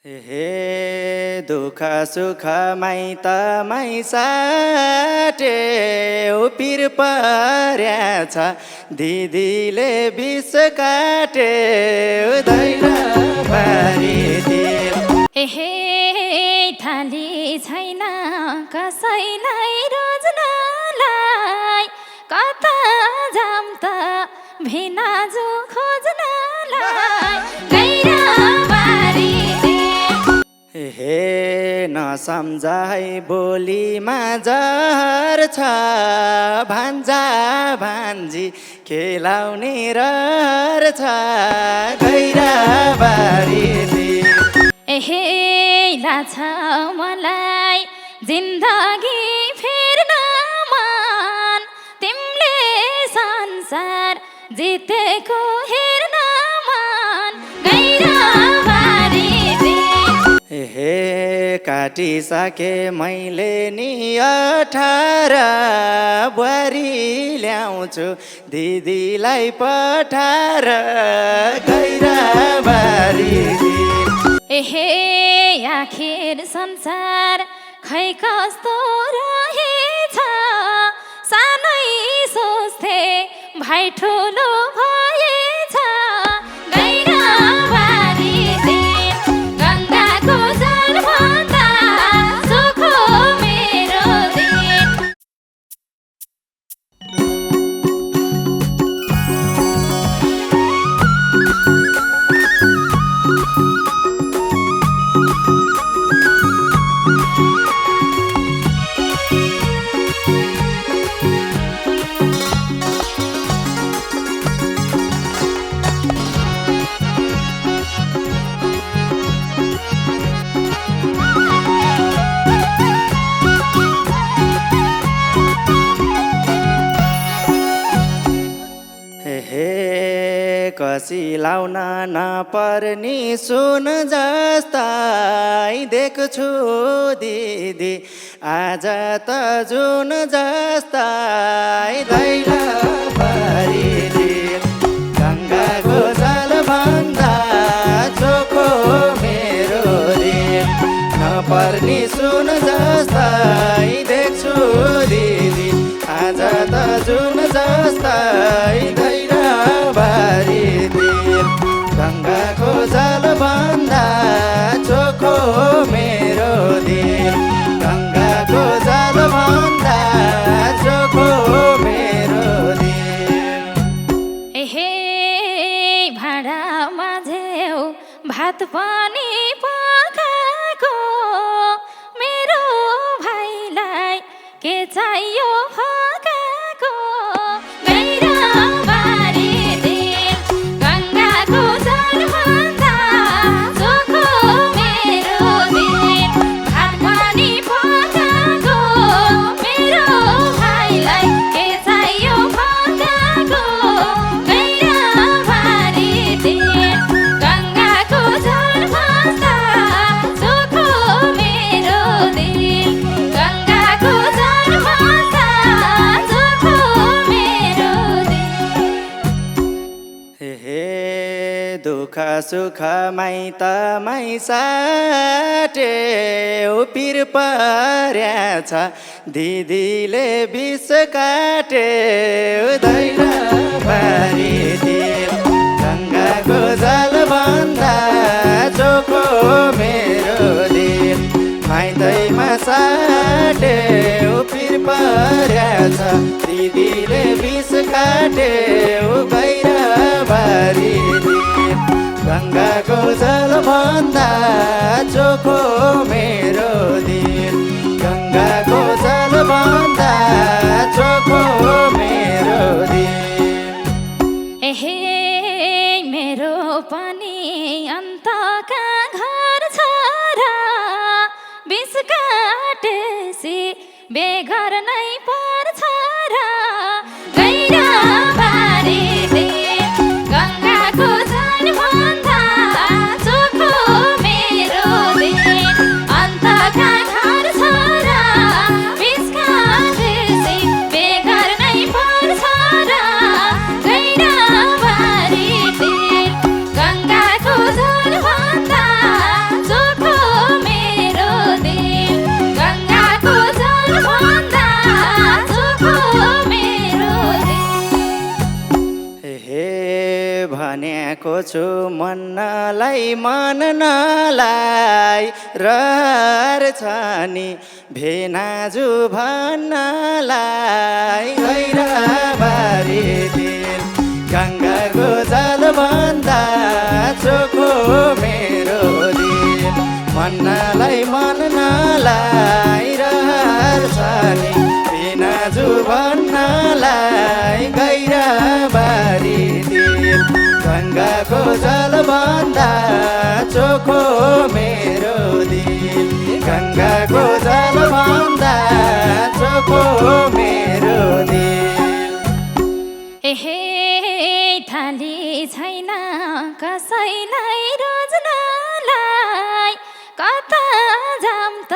हे दुःख सुख माइतमै साटे पिर पर्याछ दिदीले विष काटे हे थाली छैन कसैलाई रोज्नलाई कता जाम त भिनाजु खोज्नलाई हे नसम्झाइ बोलीमा जहर छ भान्जा भान्जी खेलाउने रहर छ गैराबारी हे लाछ मलाई जिन्दगी फेर्न मन तिमीले संसार जितेको हेर्न मन गैराबारी हे काटिसके मैले नि 18 बुहारी ल्याउँछु दिदीलाई पठार गैराबारी हे आखिर संसार खै कस्तो रहेछ सानै सोच्थे भाइ ठुलो भएछ गैराबारी गङ्गाको जल भन्दा सुखो मेरो दिन कसी लाउन नपर्ने सुन जस्तै देख्छु दिदी आज त जुन जस्तै दैलाबारी गङ्गाको जल भन्दा चोखो मेरो दिन नपर्ने सुन जस्तै देख्छु दिदी आज त जुन जस्तै दैलाबारी गङ्गाको जल भन्दा चोखो मेरो दिन गङ्गाको जल भन्दा चोखो मेरो दिन हे भाँडा माझेउ भात पनि पकाएको मेरो भाइलाई के चाहियो फकाएको गैराबारी गङ्गाको जल भन्दा चोखो मेरो दिन भात पनि पकाएको मेरो भाइलाई के चाहियो फकाएको गैराबारी गङ्गाको जल भन्दा चोखो मेरो दिन गङ्गाको जल भन्दा चोखो मेरो दिन हे दुःख सुख माइतमै साटे पिर पर्याछ दिदीले विष काटे दैलाबारी गङ्गाको जल भन्दा चोखो मेरो दिन माइतैमा साटे पिर पर्याछ दिदीले विष काटे गैराबारी गङ्गाको जल भन्दा चोखो मेरो दिन गङ्गाको जल भन्दा चोखो मेरो दिन हे मेरो पनि अन्तका घर छ र विष काटेसी बेघर नै पर्छ र गैराबारी गङ्गाको जल भन्दा चोखो मेरो दिन अन्तका घर छ र विष काटेसी बेघर नै पर्छ र गैराबारी गङ्गाको जल भन्दा चोखो भनेको छु मन्नलाई मननलाई रहर छ नि भेनाजु भन्नलाई गैराबारी दिन गङ्गाको जलभन्दा चोखो मेरो दिन मन्नलाई मननलाई रहर छ नि भेनाजु भन्नलाई गैराबारी दिन गङ्गाको जलभन्दा चोखो मेरो दिन गङ्गाको जलभन्दा चोखो मेरो दिन एहे थाली छैन कसैलाई रोज्नलाई कता जाम त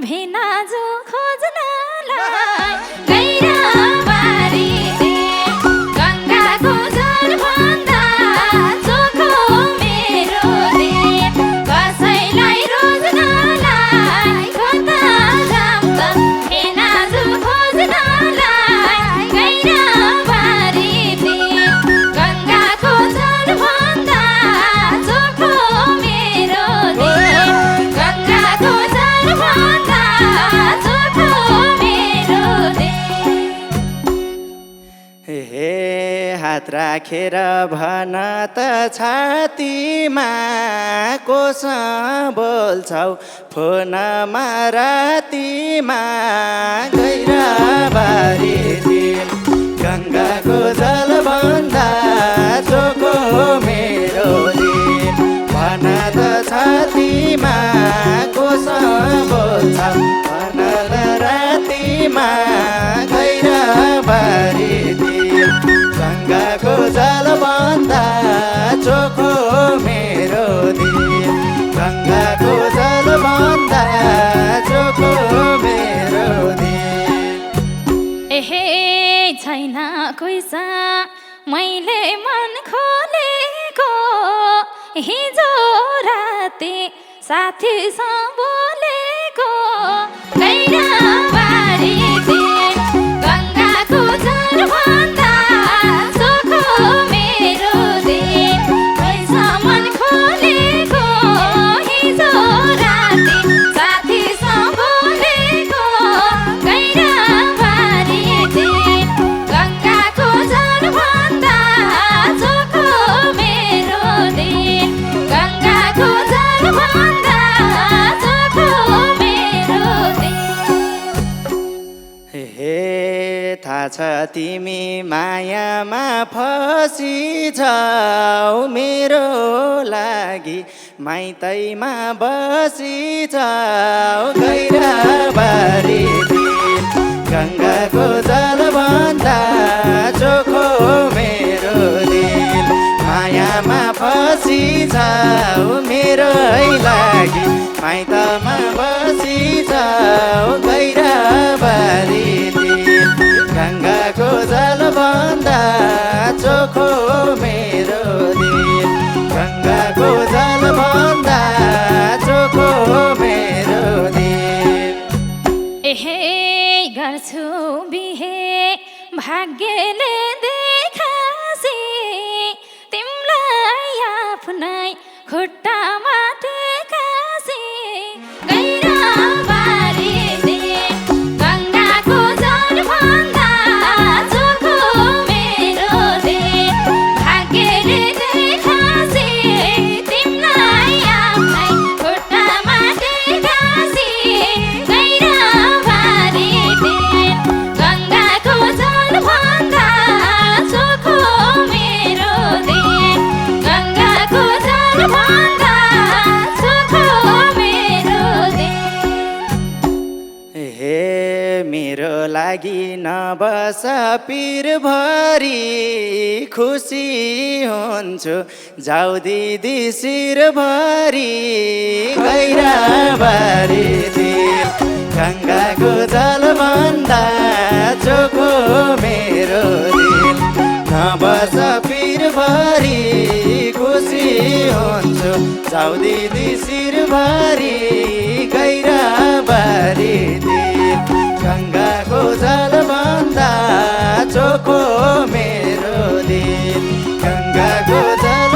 भेनाजु खोज्नलाई गैराबारी दिन गङ्गाको जलभन्दा चोखो मेरो दिन कसैलाई रोज्नलाई कता जाम त भेनाजु खोज्नलाई गैराबारी दिन गङ्गाको जलभन्दा चोखो मेरो दिन गङ्गाको जलभन्दा चोखो मेरो दिन हे हात राखेर भन त छातीमा कोसँग बोल्छौ फोनमा रातिमा गैराबारी दिन गङ्गाको जलभन्दा चोखो मेरो दिन भन त छातीमा कोसँग बोल्छौ भन त रातिमा गैराबारी दिन गङ्गाको जलभन्दा चोखो मेरो दिन गङ्गाको जलभन्दा चोखो मेरो दिन एहे छैन कोइसा मैले मन खोलेको हिजो राति साथीसँग बोलेको गैराबारी दिन गङ्गाको जलभन्दा चोखो मेरो दिन कोइसा मन खोलेको हिजो राति साथीसँग बोलेको गैराबारी दिन गङ्गाको जलभन्दा चोखो मेरो दिन गङ्गाको जलभन्दा चोखो मेरो दिन हे थाहा छ तिमी मायामा फसिछौ मेरो लागि माइतैमा बसिछौ गैराबारी दिन गङ्गाको जलभन्दा चोखो मेरो दिन मायामा फसिछौ मेरै लागि माइतमा बसिछौ गैराबारी दिन गङ्गाको जलभन्दा चोखो मेरो दिन गङ्गाको जलभन्दा चोखो मेरो दिन एहे गर्छु बिहे भाग्यले देखासी तिमीलाई आफ्नै खुट्टामा टेकासी गैराबारी दिन गङ्गाको जलभन्दा चोखो मेरो दिन भाग्यले देखासी तिमीलाई आफ्नै खुट्टामा टेकासी गैराबारी दिन गङ्गाको जलभन्दा चोखो मेरो दिन गङ्गाको जलभन्दा चोखो मेरो दिन हे मेरो लागि नबस पिरभरि खुसी हुन्छु जाऊ दिदी शिरभरि गैराबारी दिन गङ्गाको जलभन्दा चोखो मेरो दिन नबस पिरभरि खुसी हुन्छु जाऊ दिदी शिरभरि गैराबारी दिन गङ्गाको जलभन्दा चोखो मेरो दिन गङ्गाको जल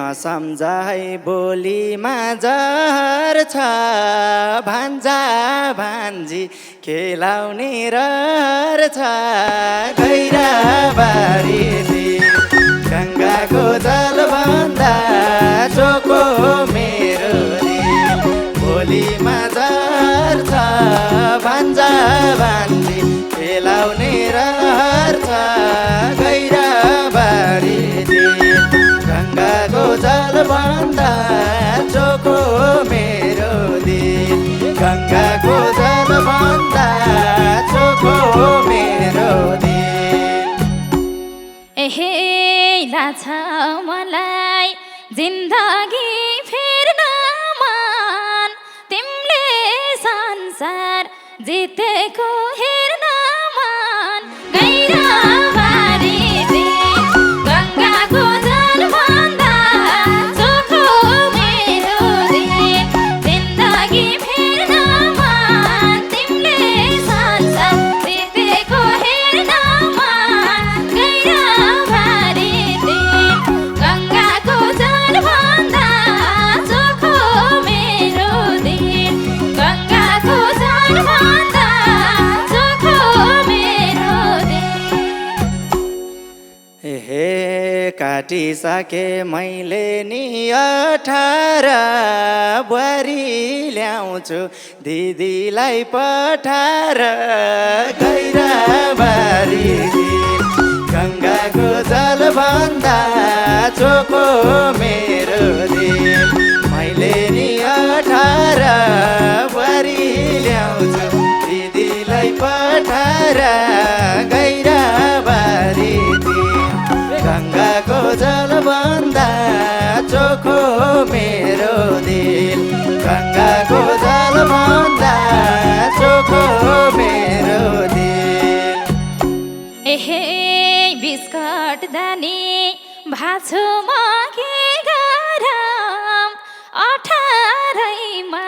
नसम्झाइ बोलीमा जहर छ भान्जा भान्जी खेलाउने रहर छ गैराबारी गङ्गाको जलभन्दा चोखो मेरो दिल बोलीमा जहर छ भान्जा भान्जी खेलाउने रहर छ गैराबारी गङ्गाको जलभन्दा चोखो मेरो दिल गङ्गाको जलभन्दा चोखो मेरो दिल एहे लाग्छ मलाई जिन्दगी फेर्न मन तिमीले संसार जितेको हेर्न मन गैराबारी गङ्गाको जलभन्दा चोखो मेरो दिल जिन्दगी फेर्न मन तिमीले संसार जितेको हेर्न मन गैराबारी गङ्गाको जलभन्दा चोखो मेरो दिल गङ्गाको जलभन्दा चोखो मेरो दिल हे काटिसके मैले नि 18 बुहारी ल्याउँछु दिदीलाई पठाएर गैराबारी गङ्गाको जलभन्दा चोखो मेरो दिल मैले नि 18 बुहारी ल्याउँछु दिदीलाई पठाएर गैराबारी गङ्गाको जलभन्दा चोखो मेरो दिल गङ्गाको जलभन्दा चोखो मेरो दिल एहे बिस्कट दानी भाछु म के गरम 18 मा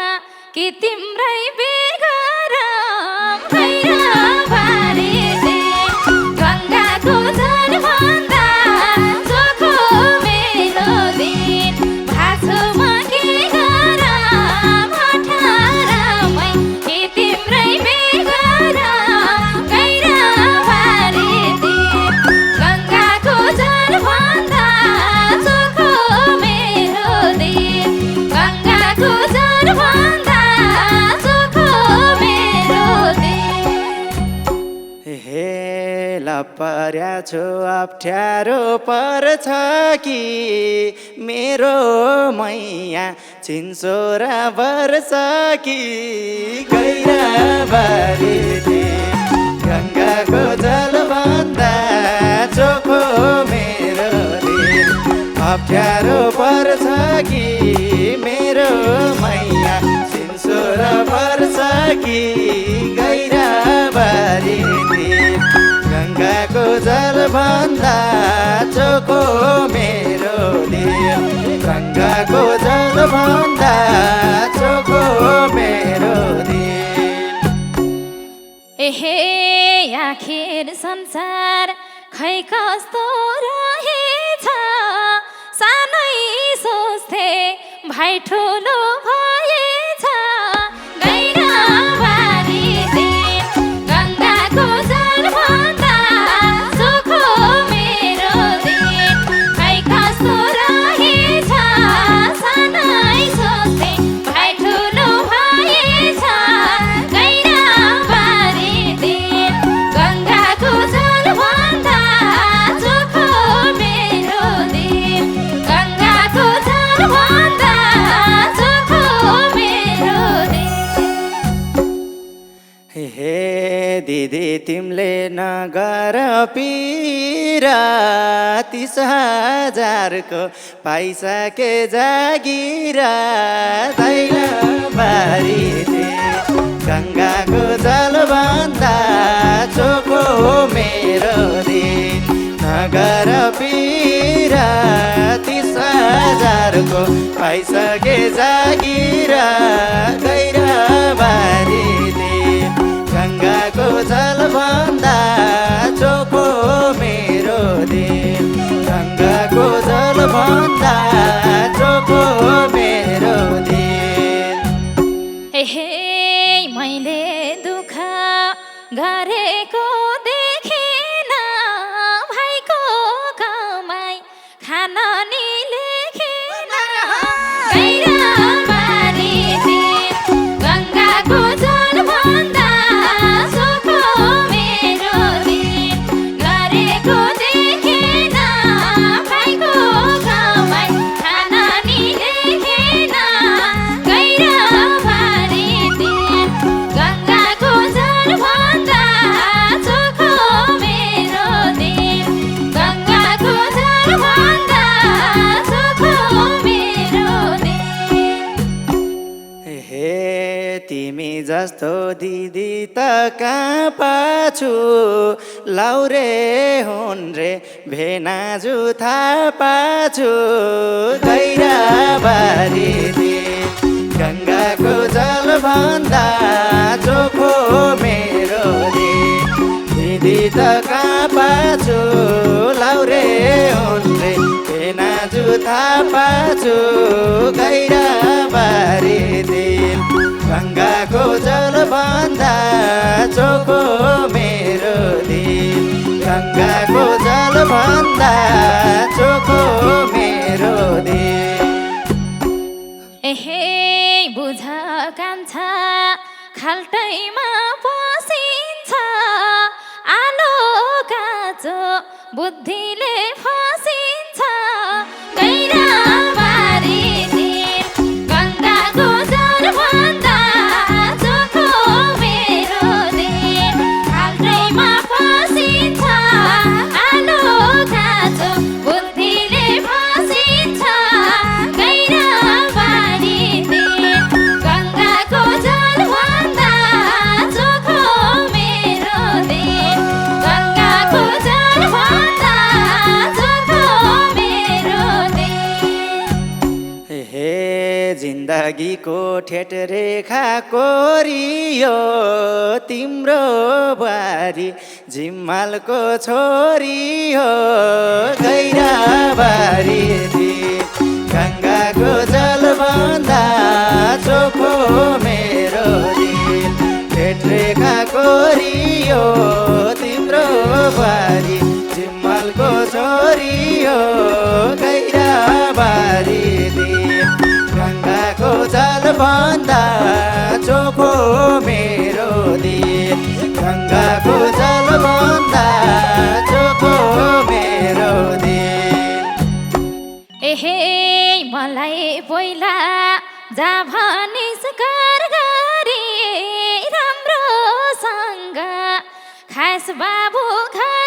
कि तिम्रै बेगरम गैराबारी गङ्गाको जलभन्दा चोखो मेरो दिल भाछु म के गरम 18 मै कि तिम्रै बेगरम गैराबारी गङ्गाको जलभन्दा चोखो मेरो दिल गङ्गाको जलभन्दा चोखो मेरो दिल हे लपर्या छु अप्ठ्यारो पर्छ कि मेरो मैया चिन्सोरा वर्ष कि गैराबारी गङ्गाको जलभन्दा चोखो मेरो दिल अप्ठ्यारो पर्छ कि मेरो मैया चिन्सोरा वर्ष कि गैराबारी गङ्गाको जलभन्दा चोखो मेरो दिल गङ्गाको जलभन्दा चोखो मेरो दिल एहे आखिर संसार खै कस्तो रहेछ सानै सोच्थे भाइ ठुलो भएछ गैराबारी गङ्गाको जलभन्दा चोखो मेरो दिल खै कस्तो रहेछ सानै सोच्थे भाइ ठुलो भएछ गैराबारी गङ्गाको जलभन्दा चोखो मेरो दिल गङ्गाको जलभन्दा चोखो मेरो दिल हे दिदी तिमीले नगर पिरा 30,000 पाइसके जागिरा गैराबारी गङ्गाको जलभन्दा चोखो मेरो दिल नगर पिरा 30,000 पाइसके जागिरा गैराबारी गङ्गाको जलभन्दा चोखो मेरो दिल गङ्गाको जलभन्दा जस्तो दिदी त कहाँ पाछु लाउरे हुन् रे भेनाजु थाहा पाछु गैराबारी गङ्गाको जल भन्दा चोखो मेरो दिदी त कहाँ पाछु लाउरे हुन् रे भेनाजु थाहा पाछु गैराबारी गङ्गाको जल भन्दा चोखो मेरो दिल गङ्गाको जल भन्दा चोखो मेरो दिल एहे बुझ कान्छा खाल्टैमा पसिन्छ आलो काँचो बुद्धिले फसिन्छ गैराबारी गङ्गाको जल भन्दा चोखो मेरो दिल खाल्टैमा पसिन्छ आलो काँचो बुद्धिले फसिन्छ गैराबारी गङ्गाको जल भन्दा चोखो मेरो दिल गङ्गाको जल भन्दा चोखो मेरो दिल हे जिन्दगीको ठेट रेखा कोरियो तिम्रो बारी जिम्मालको छोरी हो गैराबारी गङ्गाको जल भन्दा चोखो मेरो दिल ठेट रेखा कोरियो तिम्रो बारी जिम्मालको छोरी हो गैराबारी गङ्गाको जल भन्दा चोखो मेरो दिल गङ्गाको जल भन्दा चोखो मेरो दिल एहे मलाई पहिला जा भनिस् घर गरी राम्रोसँग खास बाबु घर